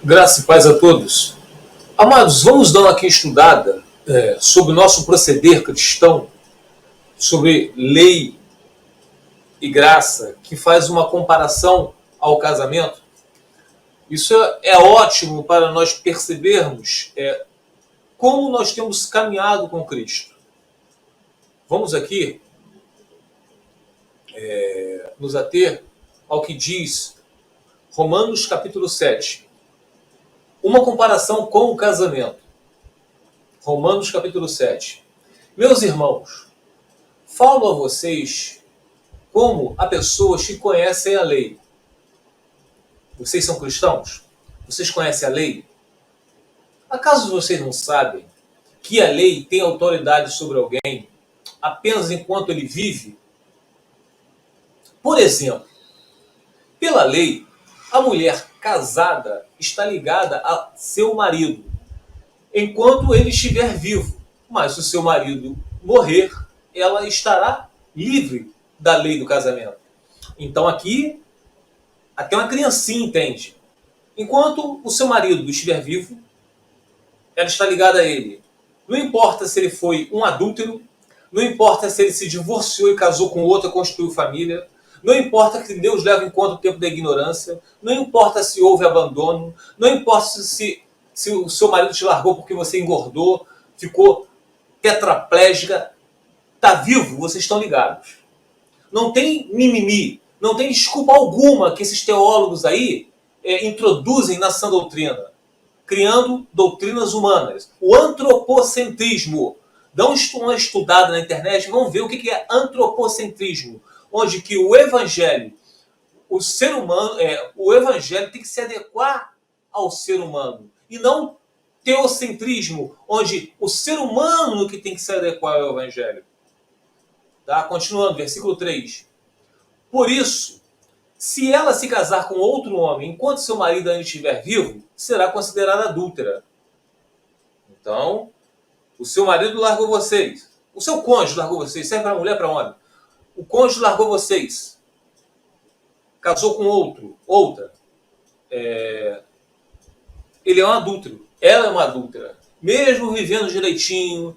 Graça e paz a todos. Amados, vamos dar uma aqui estudada sobre o nosso proceder cristão, sobre lei e graça, que faz uma comparação ao casamento. Isso é ótimo para nós percebermos como nós temos caminhado com Cristo. Vamos aqui nos ater ao que diz Romanos capítulo 7. Uma comparação com o casamento. Romanos capítulo 7. Meus irmãos, falo a vocês como a pessoas que conhecem a lei. Vocês são cristãos? Vocês conhecem a lei? Acaso vocês não sabem que a lei tem autoridade sobre alguém apenas enquanto ele vive? Por exemplo, pela lei, a mulher casada está ligada a seu marido enquanto ele estiver vivo. Mas se o seu marido morrer, ela estará livre da lei do casamento. Então aqui, até uma criancinha entende. Enquanto o seu marido estiver vivo, ela está ligada a ele. Não importa se ele foi um adúltero, não importa se ele se divorciou e casou com outra, construiu família, não importa que Deus leva em conta o tempo da ignorância, não importa se houve abandono, não importa se o seu marido te largou porque você engordou, ficou tetraplégica, está vivo, vocês estão ligados. Não tem mimimi, não tem desculpa alguma que esses teólogos aí introduzem na sã doutrina, criando doutrinas humanas. O antropocentrismo. Dão uma estudada na internet, vão ver o que é antropocentrismo. Onde que o evangelho, o ser humano, o evangelho tem que se adequar ao ser humano. E não teocentrismo, onde o ser humano que tem que se adequar ao evangelho. Tá? Continuando, versículo 3. Por isso, se ela se casar com outro homem enquanto seu marido ainda estiver vivo, será considerada adúltera. Então, o seu marido largou vocês. O seu cônjuge largou vocês. Serve para mulher, para homem. O cônjuge largou vocês. Casou com outra. Ele é um adúltero. Ela é uma adúltera. Mesmo vivendo direitinho,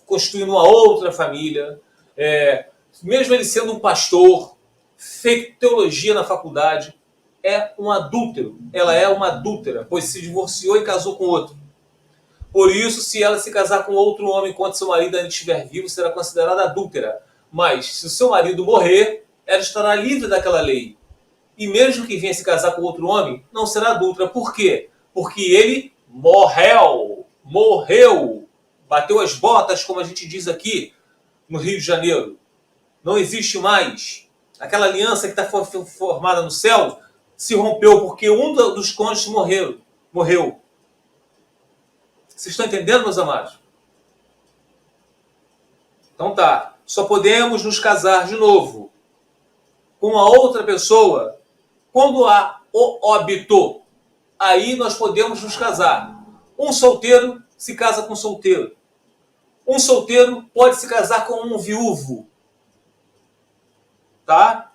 construindo uma outra família, mesmo ele sendo um pastor, feito teologia na faculdade, é um adúltero. Ela é uma adúltera, pois se divorciou e casou com outro. Por isso, se ela se casar com outro homem enquanto seu marido ainda estiver vivo, será considerada adúltera. Mas, se o seu marido morrer, ela estará livre daquela lei. E mesmo que venha se casar com outro homem, não será adúltera. Por quê? Porque ele morreu. Bateu as botas, como a gente diz aqui no Rio de Janeiro. Não existe mais. Aquela aliança que está formada no céu se rompeu porque um dos cônjuges morreu. Vocês estão entendendo, meus amados? Então tá. Só podemos nos casar de novo com a outra pessoa quando há o óbito. Aí nós podemos nos casar. Um solteiro se casa com um solteiro. Um solteiro pode se casar com um viúvo. Tá?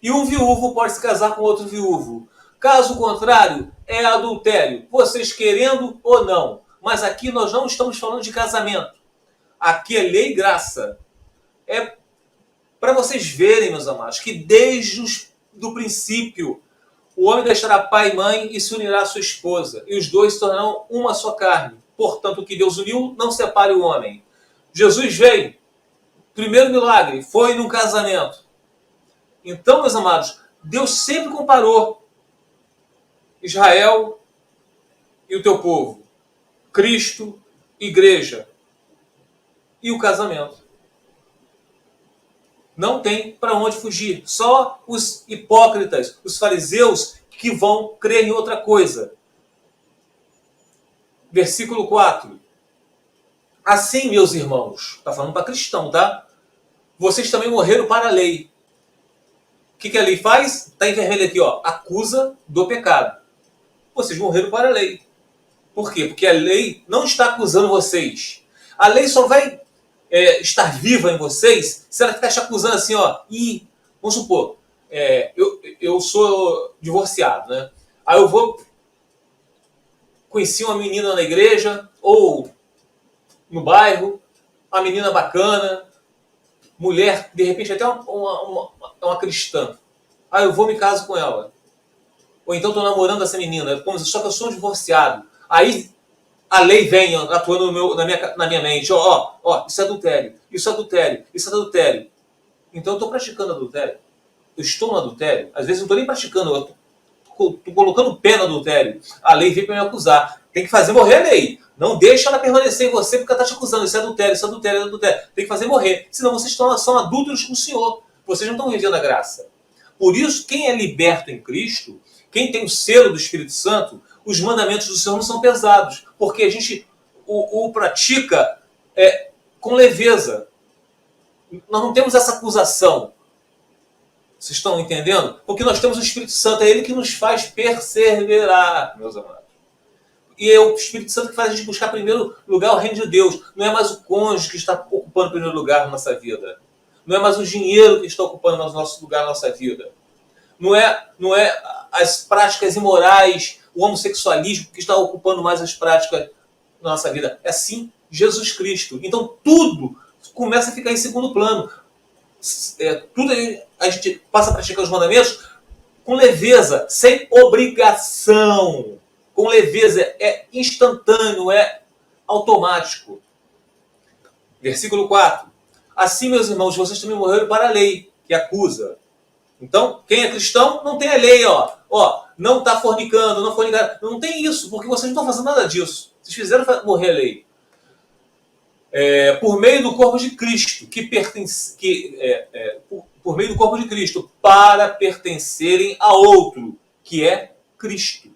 E um viúvo pode se casar com outro viúvo. Caso contrário, é adultério. Vocês querendo ou não. Mas aqui nós não estamos falando de casamento. Aqui é lei e graça. É para vocês verem, meus amados, que desde o princípio o homem deixará pai e mãe e se unirá à sua esposa, e os dois se tornarão uma só carne. Portanto, o que Deus uniu, não separe o homem. Jesus veio, primeiro milagre, foi num casamento. Então, meus amados, Deus sempre comparou Israel e o teu povo, Cristo, igreja e o casamento. Não tem para onde fugir. Só os hipócritas, os fariseus, que vão crer em outra coisa. Versículo 4. Assim, meus irmãos, está falando para cristão, tá? Vocês também morreram para a lei. O que a lei faz? Está em vermelho aqui, ó. Acusa do pecado. Vocês morreram para a lei. Por quê? Porque a lei não está acusando vocês. A lei só vai estar viva em vocês se ela ficar te acusando assim, ó. E, vamos supor, eu sou divorciado, né? Aí eu vou conheci uma menina na igreja ou no bairro, uma menina bacana, mulher, de repente até uma cristã. Ah, eu vou me caso com ela. Ou então estou namorando essa menina, só que eu sou um divorciado. Aí a lei vem atuando na minha mente. Isso é adultério, isso é adultério, isso é adultério. Então eu estou praticando adultério. Eu estou no adultério. Às vezes eu não estou nem praticando, eu estou colocando o pé no adultério. A lei vem para me acusar. Tem que fazer morrer a lei. Não deixa ela permanecer em você porque ela está te acusando. Isso é adultério, isso é adultério, isso é adultério. Tem que fazer morrer. Senão vocês são adúlteros com o Senhor. Vocês não estão vivendo a graça. Por isso, quem é liberto em Cristo, quem tem o selo do Espírito Santo, os mandamentos do Senhor não são pesados. Porque a gente o pratica com leveza. Nós não temos essa acusação. Vocês estão entendendo? Porque nós temos o Espírito Santo, é Ele que nos faz perseverar, meus amados. E é o Espírito Santo que faz a gente buscar em primeiro lugar o reino de Deus. Não é mais o cônjuge que está ocupando o primeiro lugar na nossa vida. Não é mais o dinheiro que está ocupando o nosso lugar na nossa vida. Não é as práticas imorais, o homossexualismo que está ocupando mais as práticas na nossa vida. É sim Jesus Cristo. Então tudo começa a ficar em segundo plano. Tudo a gente passa a praticar os mandamentos com leveza, sem obrigação. Com leveza, é instantâneo, é automático. Versículo 4. Assim, meus irmãos, vocês também morreram para a lei, que acusa. Então, quem é cristão não tem a lei, não está fornicando, não fornicar. Não tem isso, porque vocês não estão fazendo nada disso. Vocês fizeram morrer a lei. Por meio do corpo de Cristo, por meio do corpo de Cristo, para pertencerem a outro, que é Cristo.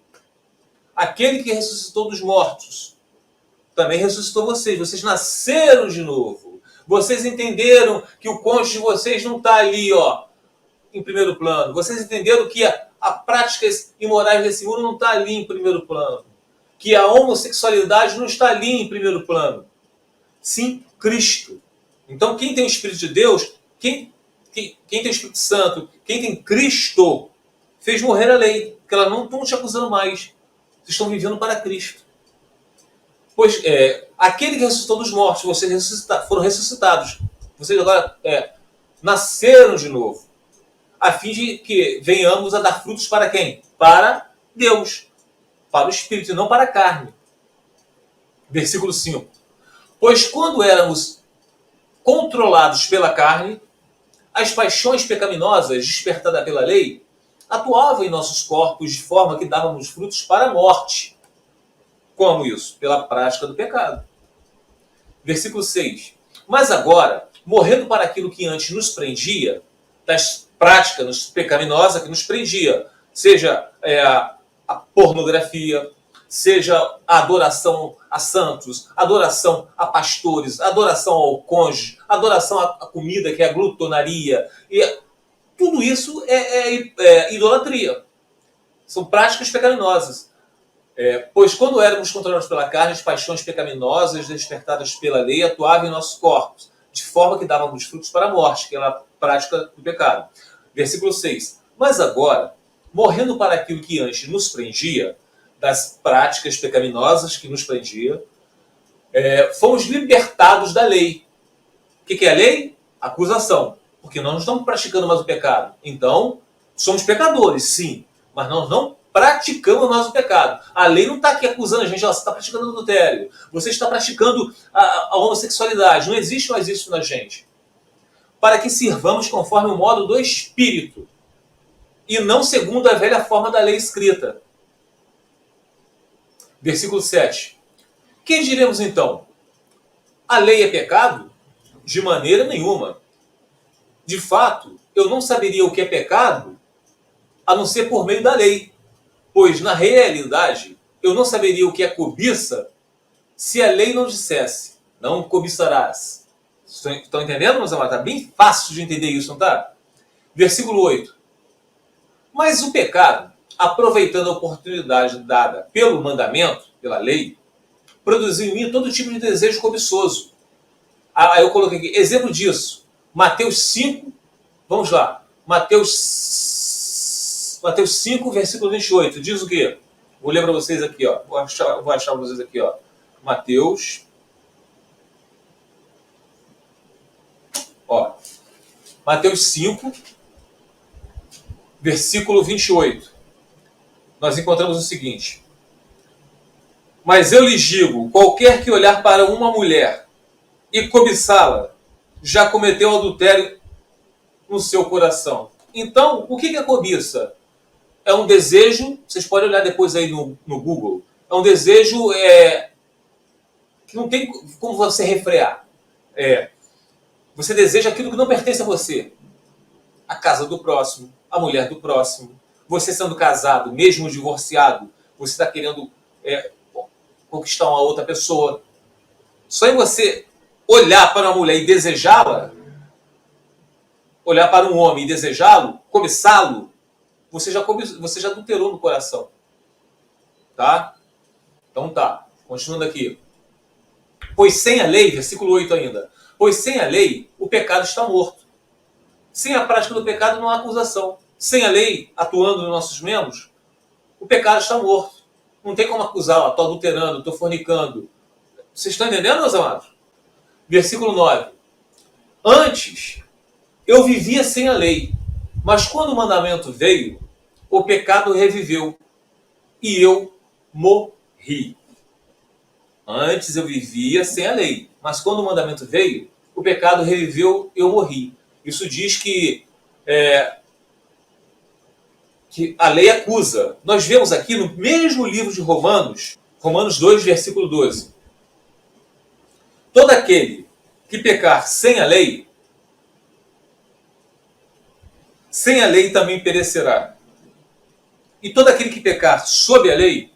Aquele que ressuscitou dos mortos, também ressuscitou vocês. Vocês nasceram de novo. Vocês entenderam que o cônjuge de vocês não está ali, em primeiro plano. Vocês entenderam que a práticas imorais desse mundo não está ali em primeiro plano. Que a homossexualidade não está ali em primeiro plano. Sim, Cristo. Então, quem tem o Espírito de Deus, quem tem o Espírito Santo, quem tem Cristo, fez morrer a lei, porque ela não estão te acusando mais. Vocês estão vivendo para Cristo. Pois aquele que ressuscitou dos mortos, vocês foram ressuscitados. Vocês agora nasceram de novo. A fim de que venhamos a dar frutos para quem? Para Deus. Para o Espírito, e não para a carne. Versículo 5. Pois quando éramos controlados pela carne, as paixões pecaminosas despertadas pela lei atuavam em nossos corpos de forma que dávamos frutos para a morte. Como isso? Pela prática do pecado. Versículo 6. Mas agora, morrendo para aquilo que antes nos prendia, das práticas pecaminosas que nos prendia, seja a pornografia, seja a adoração a santos, adoração a pastores, adoração ao cônjuge, adoração à comida, que é a glutonaria. E tudo isso é idolatria. São práticas pecaminosas. Pois quando éramos controlados pela carne, as paixões pecaminosas despertadas pela lei atuavam em nossos corpos, de forma que dávamos frutos para a morte, que é a prática do pecado. Versículo 6. Mas agora, morrendo para aquilo que antes nos prendia, das práticas pecaminosas que nos prendia, fomos libertados da lei. O que é a lei? Acusação. Porque nós não estamos praticando mais o pecado. Então, somos pecadores, sim. Mas nós não praticamos mais o pecado. A lei não está aqui acusando a gente, você está praticando adultério. Você está praticando a homossexualidade. Não existe mais isso na gente. Para que sirvamos conforme o modo do Espírito. E não segundo a velha forma da lei escrita. Versículo 7. Que diremos então? A lei é pecado? De maneira nenhuma. De fato, eu não saberia o que é pecado a não ser por meio da lei. Pois, na realidade, eu não saberia o que é cobiça se a lei não dissesse, não cobiçarás. Estão entendendo, meus amados? Está bem fácil de entender isso, não está? Versículo 8. Mas o pecado, aproveitando a oportunidade dada pelo mandamento, pela lei, produziu em mim todo tipo de desejo cobiçoso. Aí eu coloquei aqui, exemplo disso, Mateus 5, vamos lá, Mateus 5, versículo 28, diz o quê? Vou ler para vocês aqui, ó. Vou achar para vocês aqui, ó. Mateus. Ó. Mateus 5, versículo 28. Nós encontramos o seguinte: mas eu lhes digo, qualquer que olhar para uma mulher e cobiçá-la, já cometeu adultério no seu coração. Então, o que é cobiça? É um desejo, vocês podem olhar depois aí no Google, é um desejo que não tem como você refrear. Você deseja aquilo que não pertence a você. A casa do próximo, a mulher do próximo. Você sendo casado, mesmo divorciado, você está querendo conquistar uma outra pessoa. Só em você olhar para uma mulher e desejá-la, olhar para um homem e desejá-lo, cobiçá-lo, você já adulterou no coração. Tá? Então tá, continuando aqui. Pois sem a lei, versículo 8 ainda, pois sem a lei o pecado está morto. Sem a prática do pecado não há acusação. Sem a lei atuando nos nossos membros, o pecado está morto. Não tem como acusar, estou adulterando, estou fornicando. Vocês estão entendendo, meus amados? Versículo 9. Antes, eu vivia sem a lei, mas quando o mandamento veio, o pecado reviveu e eu morri. Antes eu vivia sem a lei, mas quando o mandamento veio, o pecado reviveu e eu morri. Isso diz que a lei acusa. Nós vemos aqui no mesmo livro de Romanos, Romanos 2, versículo 12. Todo aquele que pecar sem a lei também perecerá. E todo aquele que pecar sob a lei,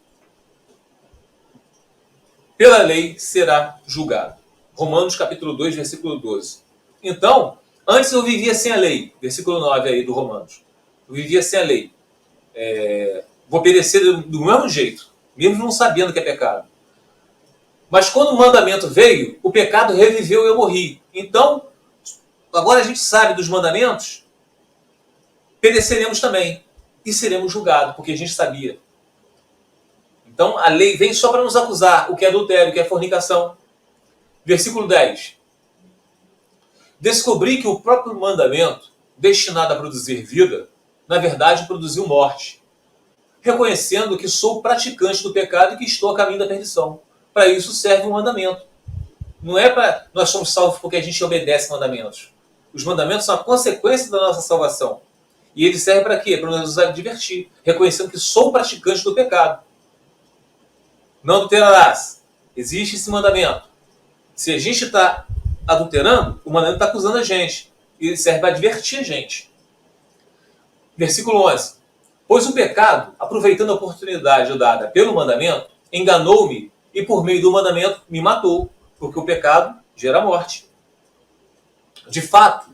pela lei será julgado. Romanos capítulo 2, versículo 12. Então, antes eu vivia sem a lei, versículo 9 aí do Romanos. Eu vivia sem a lei. Vou obedecer do mesmo jeito, mesmo não sabendo que é pecado. Mas quando o mandamento veio, o pecado reviveu e eu morri. Então, agora a gente sabe dos mandamentos, pereceremos também e seremos julgados, porque a gente sabia. Então, a lei vem só para nos acusar, o que é adultério, o que é fornicação. Versículo 10. Descobri que o próprio mandamento, destinado a produzir vida, na verdade produziu morte, reconhecendo que sou praticante do pecado e que estou a caminho da perdição. Para isso serve o mandamento. Não é para nós somos salvos porque a gente obedece mandamentos. Os mandamentos são a consequência da nossa salvação. E eles servem para quê? Para nos advertir, reconhecendo que sou praticante do pecado. Não adulterarás. Existe esse mandamento. Se a gente está adulterando, o mandamento está acusando a gente. E ele serve para advertir a gente. Versículo 11. Pois o pecado, aproveitando a oportunidade dada pelo mandamento, enganou-me e por meio do mandamento me matou, porque o pecado gera morte. De fato,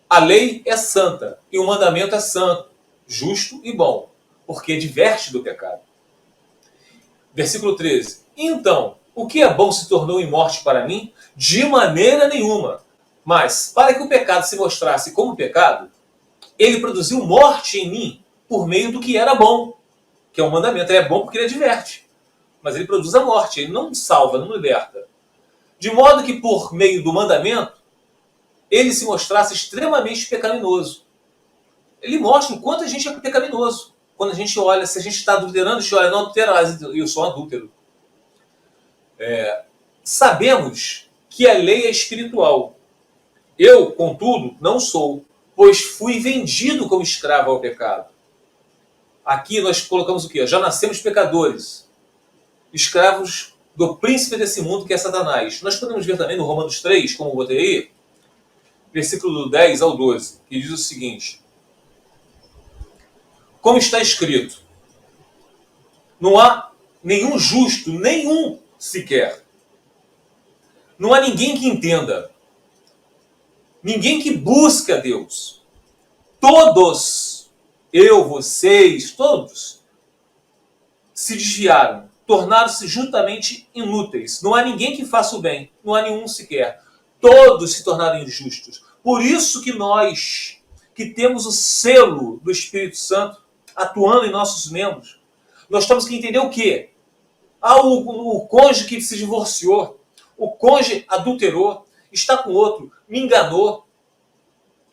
a lei é santa e o mandamento é santo, justo e bom, porque diverte do pecado. Versículo 13. Então, o que é bom se tornou em morte para mim? De maneira nenhuma. Mas, para que o pecado se mostrasse como pecado, ele produziu morte em mim por meio do que era bom, que é o mandamento. Ele é bom porque ele adverte, mas ele produz a morte, ele não salva, não liberta. De modo que por meio do mandamento, ele se mostrasse extremamente pecaminoso. Ele mostra o quanto a gente é pecaminoso. Quando a gente olha, se a gente está adulterando, a gente olha, não adulterarás, eu sou um adúltero. Sabemos que a lei é espiritual. Eu, contudo, não sou, pois fui vendido como escravo ao pecado. Aqui nós colocamos o quê? Já nascemos pecadores, escravos do príncipe desse mundo que é Satanás. Nós podemos ver também no Romanos 3, como eu botei aí, versículo do 10 ao 12, que diz o seguinte: como está escrito, não há nenhum justo, nenhum sequer. Não há ninguém que entenda. Ninguém que busque a Deus. Todos, eu, vocês, todos, se desviaram, tornaram-se juntamente inúteis. Não há ninguém que faça o bem, não há nenhum sequer. Todos se tornaram injustos. Por isso que nós, que temos o selo do Espírito Santo atuando em nossos membros, Nós temos que entender o quê? O cônjuge que se divorciou, o cônjuge adulterou, está com outro, me enganou.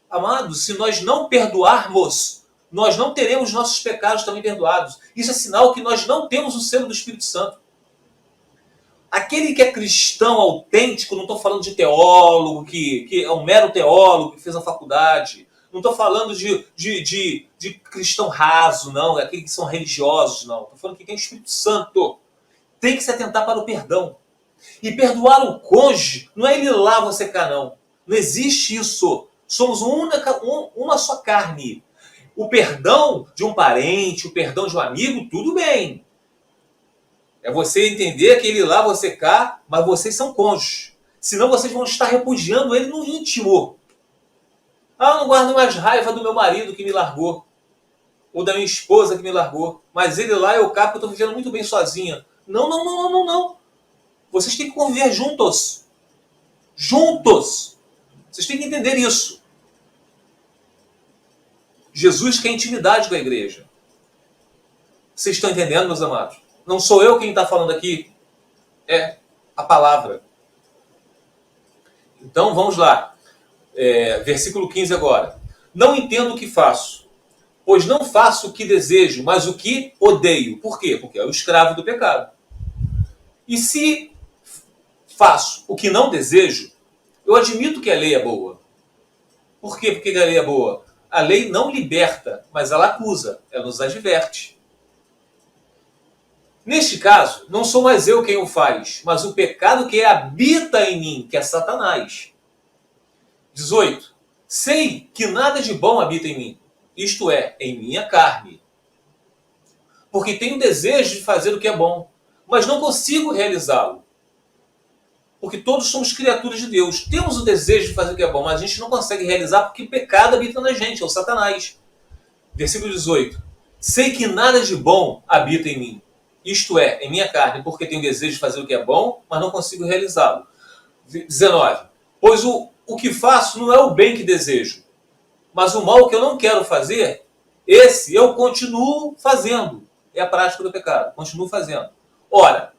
Amados, se nós não perdoarmos, nós não teremos nossos pecados também perdoados. Isso é sinal que nós não temos o selo do Espírito Santo. Aquele que é cristão autêntico, não estou falando de teólogo, que é um mero teólogo que fez a faculdade. Não estou falando de cristão raso, não. É aqueles que são religiosos, não. Estou falando que tem o Espírito Santo. Tem que se atentar para o perdão. E perdoar o cônjuge não é ele lá, você cá, não. Não existe isso. Somos uma só carne. O perdão de um parente, o perdão de um amigo, tudo bem. É você entender que ele lá, você cá, mas vocês são cônjuges. Senão vocês vão estar repudiando ele no íntimo. Ah, eu não guardo mais raiva do meu marido que me largou. Ou da minha esposa que me largou. Mas ele lá, eu cá, porque eu estou vivendo muito bem sozinha. Não. Vocês têm que conviver juntos. Juntos. Vocês têm que entender isso. Jesus quer intimidade com a igreja. Vocês estão entendendo, meus amados? Não sou eu quem está falando aqui. É a palavra. Então, vamos lá. Versículo 15 agora. Não entendo o que faço, pois não faço o que desejo, mas o que odeio. Por quê? Porque é o escravo do pecado. E se faço o que não desejo, eu admito que a lei é boa. Por quê? Porque a lei é boa? A lei não liberta, mas ela acusa, ela nos adverte. Neste caso, não sou mais eu quem o faz, mas o pecado que habita em mim, que é Satanás. 18. Sei que nada de bom habita em mim, isto é, em minha carne. Porque tenho desejo de fazer o que é bom, mas não consigo realizá-lo. Porque todos somos criaturas de Deus. Temos o desejo de fazer o que é bom, mas a gente não consegue realizar porque pecado habita na gente, é o Satanás. Versículo 18. Sei que nada de bom habita em mim, isto é, em minha carne, porque tenho desejo de fazer o que é bom, mas não consigo realizá-lo. 19. Pois o que faço não é o bem que desejo, mas o mal que eu não quero fazer, esse eu continuo fazendo. É a prática do pecado, continuo fazendo. Ora,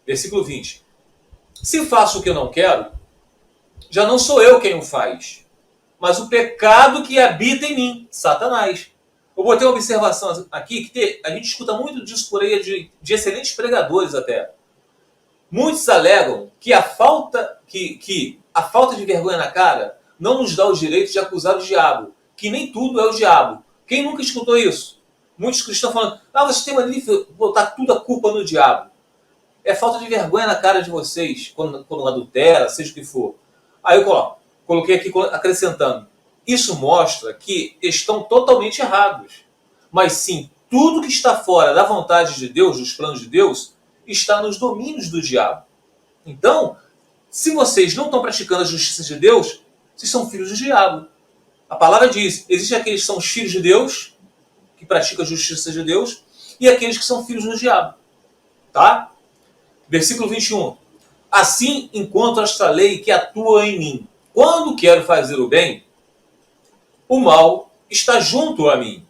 versículo 20. Se faço o que eu não quero, já não sou eu quem o faz, mas o pecado que habita em mim, Satanás. Eu botei uma observação aqui, que a gente escuta muito disso por aí, de excelentes pregadores até. Muitos alegam que a falta de vergonha na cara não nos dá o direito de acusar o diabo, que nem tudo é o diabo. Quem nunca escutou isso? Muitos cristãos falando, você tem mania de botar tudo a culpa no diabo. É falta de vergonha na cara de vocês, quando adultera, seja o que for. Aí eu coloquei aqui acrescentando. Isso mostra que estão totalmente errados. Mas sim, tudo que está fora da vontade de Deus, dos planos de Deus, está nos domínios do diabo. Então, se vocês não estão praticando a justiça de Deus, vocês são filhos do diabo. A palavra diz, existem aqueles que são os filhos de Deus, que praticam a justiça de Deus, e aqueles que são filhos do diabo. Tá? Versículo 21. Assim encontro esta lei que atua em mim. Quando quero fazer o bem, o mal está junto a mim.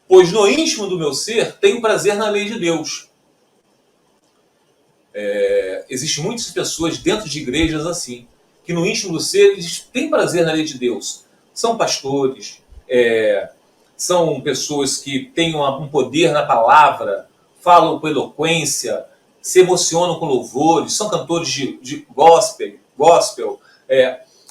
Pois no íntimo do meu ser tenho prazer na lei de Deus. Existem muitas pessoas dentro de igrejas assim, que no íntimo do ser eles têm prazer na lei de Deus. São pastores, são pessoas que têm um poder na palavra, falam com eloquência, se emocionam com louvores, são cantores de gospel.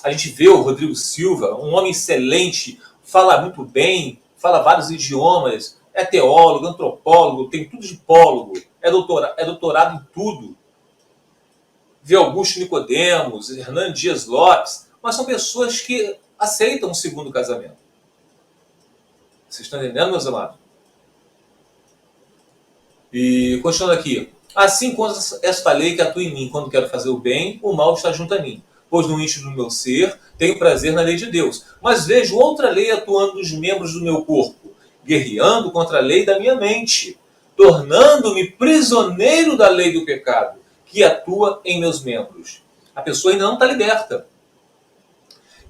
A gente vê o Rodrigo Silva, um homem excelente, fala muito bem, fala vários idiomas, é teólogo, antropólogo, tem tudo de pólogo, é doutorado em tudo. Vê Augusto Nicodemos, Hernando Dias Lopes, mas são pessoas que aceitam o segundo casamento. Vocês estão entendendo, meus amados? E continuando aqui. Assim como esta lei que atua em mim quando quero fazer o bem, o mal está junto a mim. Pois no íntimo do meu ser tenho prazer na lei de Deus. Mas vejo outra lei atuando nos membros do meu corpo, guerreando contra a lei da minha mente, tornando-me prisioneiro da lei do pecado, que atua em meus membros. A pessoa ainda não está liberta.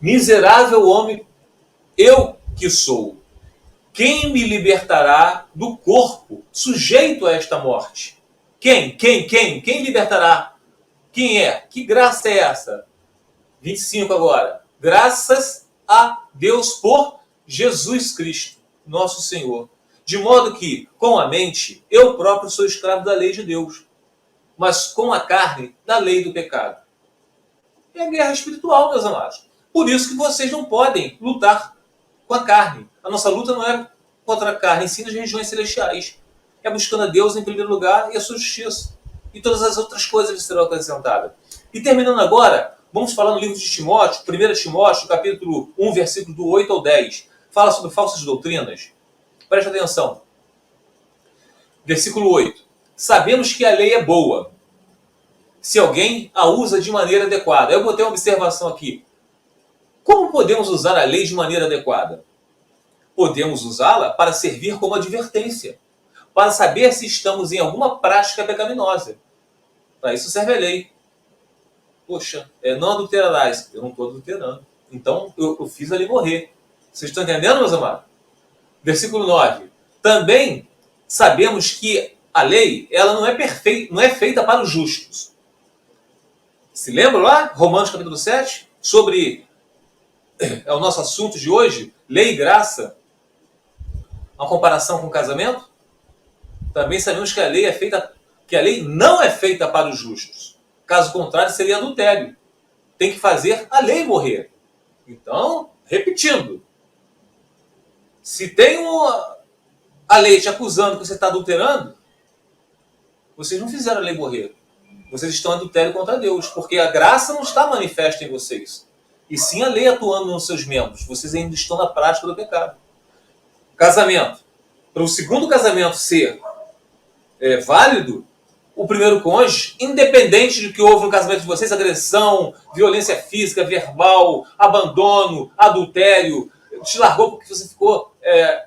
Miserável homem, eu que sou, quem me libertará do corpo sujeito a esta morte. Quem? Quem libertará? Quem é? Que graça é essa? 25 agora. Graças a Deus por Jesus Cristo, nosso Senhor. De modo que, com a mente, eu próprio sou escravo da lei de Deus, mas com a carne, da lei do pecado. É a guerra espiritual, meus amados. Por isso que vocês não podem lutar com a carne. A nossa luta não é contra a carne, sim nas regiões celestiais. É buscando a Deus em primeiro lugar e a sua justiça. E todas as outras coisas lhe serão acrescentadas. E terminando agora, vamos falar no livro de Timóteo, 1 Timóteo, capítulo 1, versículo do 8 ao 10. Fala sobre falsas doutrinas. Preste atenção. Versículo 8. Sabemos que a lei é boa, se alguém a usa de maneira adequada. Eu botei uma observação aqui. Como podemos usar a lei de maneira adequada? Podemos usá-la para servir como advertência, para saber se estamos em alguma prática pecaminosa. Para isso serve a lei. Poxa, não adulterarás. Eu não estou adulterando. Então eu fiz a lei morrer. Vocês estão entendendo, meus amados? Versículo 9. Também sabemos que a lei ela não é perfeita, não é feita para os justos. Se lembra lá? Romanos capítulo 7? Sobre o nosso assunto de hoje, lei e graça. Uma comparação com o casamento? Também sabemos que a lei não é feita para os justos. Caso contrário, seria adultério. Tem que fazer a lei morrer. Então, repetindo, se tem a lei te acusando que você está adulterando, vocês não fizeram a lei morrer. Vocês estão em adultério contra Deus, porque a graça não está manifesta em vocês. E sim a lei atuando nos seus membros. Vocês ainda estão na prática do pecado. Casamento. Para o segundo casamento ser válido, o primeiro cônjuge, independente do que houve no casamento de vocês, agressão, violência física, verbal, abandono, adultério, te largou porque você ficou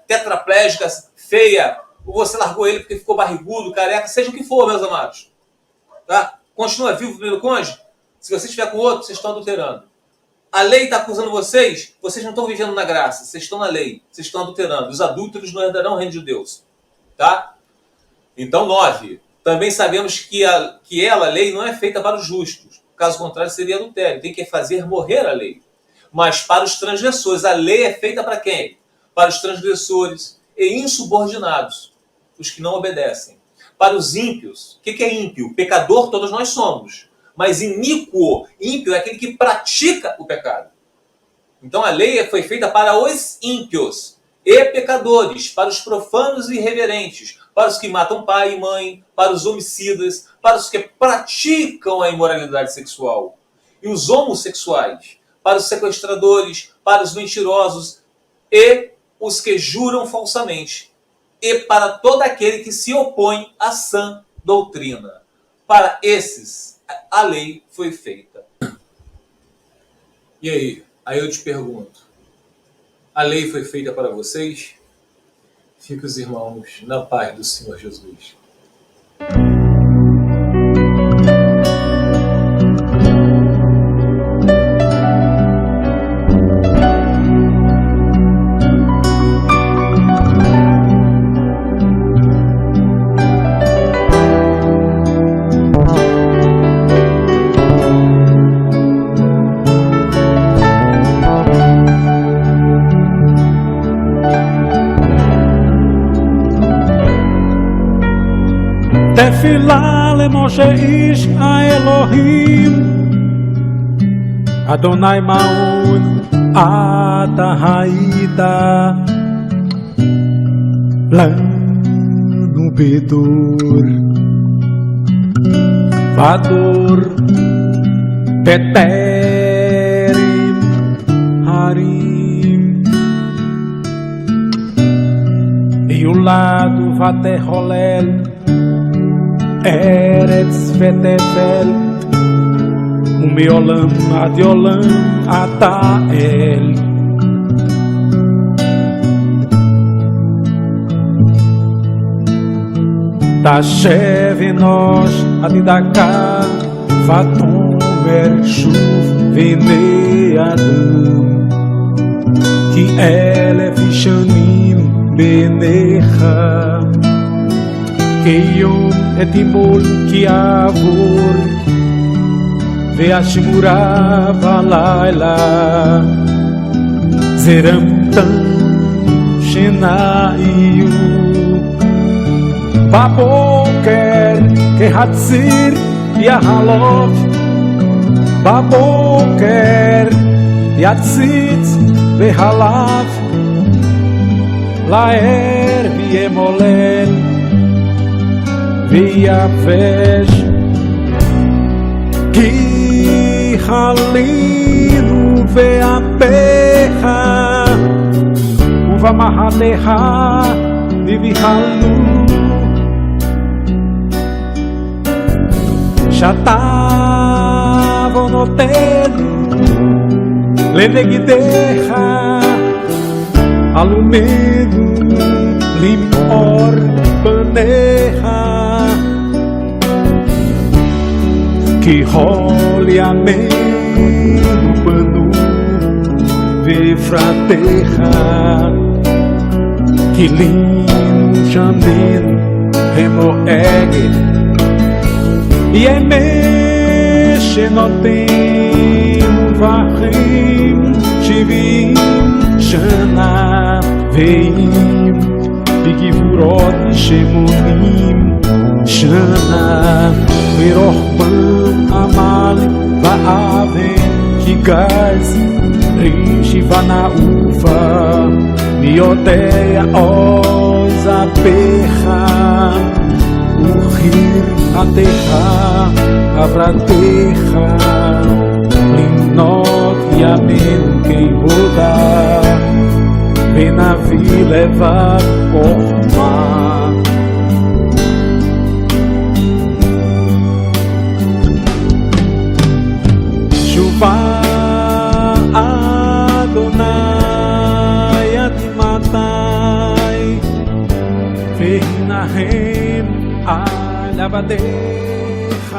tetraplégica, feia, ou você largou ele porque ficou barrigudo, careca, seja o que for, meus amados. Tá? Continua vivo o primeiro cônjuge? Se você estiver com outro, vocês estão adulterando. A lei está acusando vocês, vocês não estão vivendo na graça, vocês estão na lei, vocês estão adulterando. Os adúlteros não herdarão o reino de Deus. Tá? Então, 9. Também sabemos que a lei, não é feita para os justos. Caso contrário, seria adultério. Tem que fazer morrer a lei. Mas para os transgressores, a lei é feita para quem? Para os transgressores e insubordinados, os que não obedecem. Para os ímpios, o que é ímpio? Pecador todos nós somos. Mas iníquo, ímpio, é aquele que pratica o pecado. Então a lei foi feita para os ímpios e pecadores, para os profanos e irreverentes, para os que matam pai e mãe, para os homicidas, para os que praticam a imoralidade sexual. E os homossexuais, para os sequestradores, para os mentirosos e os que juram falsamente. E para todo aquele que se opõe à sã doutrina. Para esses, a lei foi feita. E aí? Aí eu te pergunto, a lei foi feita para vocês? Fiquem os irmãos na paz do Senhor Jesus. תפילה למשה איש האלוהים אדוני מעון אתה היית לנו בדור בדור בטרם הרים יולד ותחולל ארץ ותבל ומעולם עד עולם אתה אל תשב אנוש עתידקה ותאמר שוב והנה אדם כי 1000 שנים בעיניך כיום אתמול כי עבור והשימורה בלילה זרמתם שנאיו בבוקר כהציר יהלוף בבוקר יציץ והלף לער וימולל ויבש כי חלינו ואפיך ובמעליך נבהלו שאתה עוונותינו לנגדך עלומנו למאור פניך כי כל ימינו בנו בפרטיך כי לינו שנים המואגת ימי שנותינו וחים 70 שנה ואם בגבורות 80 שנה ורוחבם עמל באבן כי גז רישי ונעופה מי יודע עוז אפיך וכיר עתיך עברתך למנות ימים כיהודה ונביא לבד חוכמה שובה אדוני עד מתי והנהם על עבדיך